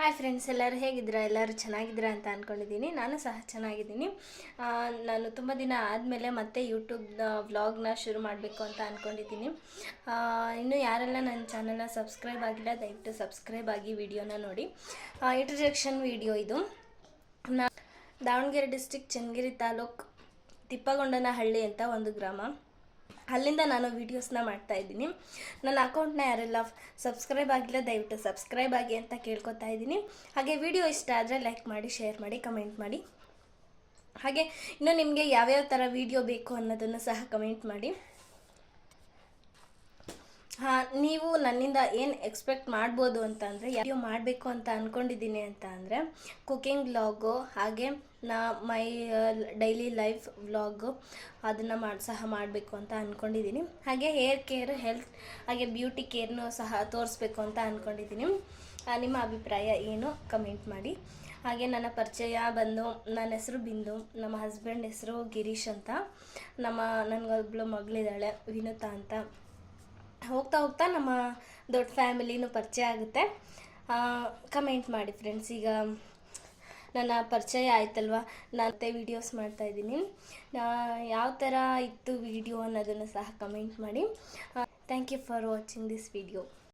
Hi friends, ಎಲ್ಲರೂ ಹೇಗಿದ್ದೀರಾ? ಎಲ್ಲರೂ ಚೆನ್ನಾಗಿದ್ದೀರಾ ಅಂತ ಅಂದ್ಕೊಂಡಿದ್ದೀನಿ. ನಾನು ಸಹ ಚೆನ್ನಾಗಿದ್ದೀನಿ. ನಾನು ತುಂಬ ದಿನ ಆದಮೇಲೆ ಮತ್ತೆ ಯೂಟ್ಯೂಬ್ ವ್ಲಾಗ್ನ ಶುರು ಮಾಡಬೇಕು ಅಂತ ಅಂದ್ಕೊಂಡಿದ್ದೀನಿ. ಇನ್ನೂ ಯಾರೆಲ್ಲ ನನ್ನ ಚಾನಲ್ನ ಸಬ್ಸ್ಕ್ರೈಬ್ ಆಗಿಲ್ಲ, ದಯವಿಟ್ಟು ಸಬ್ಸ್ಕ್ರೈಬ್ ಆಗಿ ವಿಡಿಯೋನ ನೋಡಿ. ಇಂಟ್ರಡಕ್ಷನ್ ವಿಡಿಯೋ ಇದು. ದಾವಣಗೆರೆ ಡಿಸ್ಟಿಕ್ ಚನ್ನಗಿರಿ ತಾಲೂಕು ತಿಪ್ಪಗೊಂಡನಹಳ್ಳಿ ಅಂತ ಒಂದು ಗ್ರಾಮ. ಅಲ್ಲಿಂದ ನಾನು ವೀಡಿಯೋಸ್ನ ಮಾಡ್ತಾಯಿದ್ದೀನಿ. ನನ್ನ ಅಕೌಂಟ್ನ ಯಾರೆಲ್ಲ ಸಬ್ಸ್ಕ್ರೈಬ್ ಆಗಿಲ್ಲ, ದಯವಿಟ್ಟು ಸಬ್ಸ್ಕ್ರೈಬ್ ಆಗಿ ಅಂತ ಕೇಳ್ಕೊತಾ ಇದ್ದೀನಿ. ಹಾಗೆ ವಿಡಿಯೋ ಇಷ್ಟ ಆದರೆ ಲೈಕ್ ಮಾಡಿ, ಶೇರ್ ಮಾಡಿ, ಕಮೆಂಟ್ ಮಾಡಿ. ಹಾಗೆ ಇನ್ನು ನಿಮಗೆ ಯಾವ್ಯಾವ ಥರ ವಿಡಿಯೋ ಬೇಕು ಅನ್ನೋದನ್ನು ಸಹ ಕಮೆಂಟ್ ಮಾಡಿ. ನೀವು ನನ್ನಿಂದ ಏನು ಎಕ್ಸ್ಪೆಕ್ಟ್ ಮಾಡ್ಬೋದು ಅಂತ ಅಂದರೆ, ವಿಡಿಯೋ ಮಾಡಬೇಕು ಅಂತ ಅಂದ್ಕೊಂಡಿದ್ದೀನಿ ಅಂತ ಅಂದರೆ ಕುಕಿಂಗ್ ವ್ಲಾಗು, ಹಾಗೆ ಮೈ ಡೈಲಿ ಲೈಫ್ ವ್ಲಾಗು ಅದನ್ನು ಸಹ ಮಾಡಬೇಕು ಅಂತ ಅಂದ್ಕೊಂಡಿದ್ದೀನಿ. ಹಾಗೆ ಹೇರ್ ಕೇರ್, ಹೆಲ್ತ್, ಹಾಗೆ ಬ್ಯೂಟಿ ಕೇರ್ನೂ ಸಹ ತೋರಿಸ್ಬೇಕು ಅಂತ ಅಂದ್ಕೊಂಡಿದ್ದೀನಿ. ನಿಮ್ಮ ಅಭಿಪ್ರಾಯ ಏನು ಕಮೆಂಟ್ ಮಾಡಿ. ಹಾಗೆ ನನ್ನ ಪರಿಚಯ ಬಂದು, ನನ್ನ ಹೆಸರು ಬಿಂದು, ನಮ್ಮ ಹಸ್ಬೆಂಡ್ ಹೆಸರು ಗಿರೀಶ್ ಅಂತ, ನನಗೊಬ್ಬಳು ಮಗಳಿದ್ದಾಳೆ ವಿನುತಾ ಅಂತ. ಹೋಗ್ತಾ ಹೋಗ್ತಾ ನಮ್ಮ ದೊಡ್ಡ ಫ್ಯಾಮಿಲಿನೂ ಪರಿಚಯ ಆಗುತ್ತೆ. ಕಮೆಂಟ್ ಮಾಡಿ ಫ್ರೆಂಡ್ಸ್. ಈಗ ನನ್ನ ಪರಿಚಯ ಆಯ್ತಲ್ವ, ನಾನು ವೀಡಿಯೋಸ್ ಮಾಡ್ತಾಯಿದ್ದೀನಿ. ಯಾವ ಥರ ಇತ್ತು ವಿಡಿಯೋ ಅನ್ನೋದನ್ನು ಸಹ ಕಮೆಂಟ್ ಮಾಡಿ. Thank you for watching this video.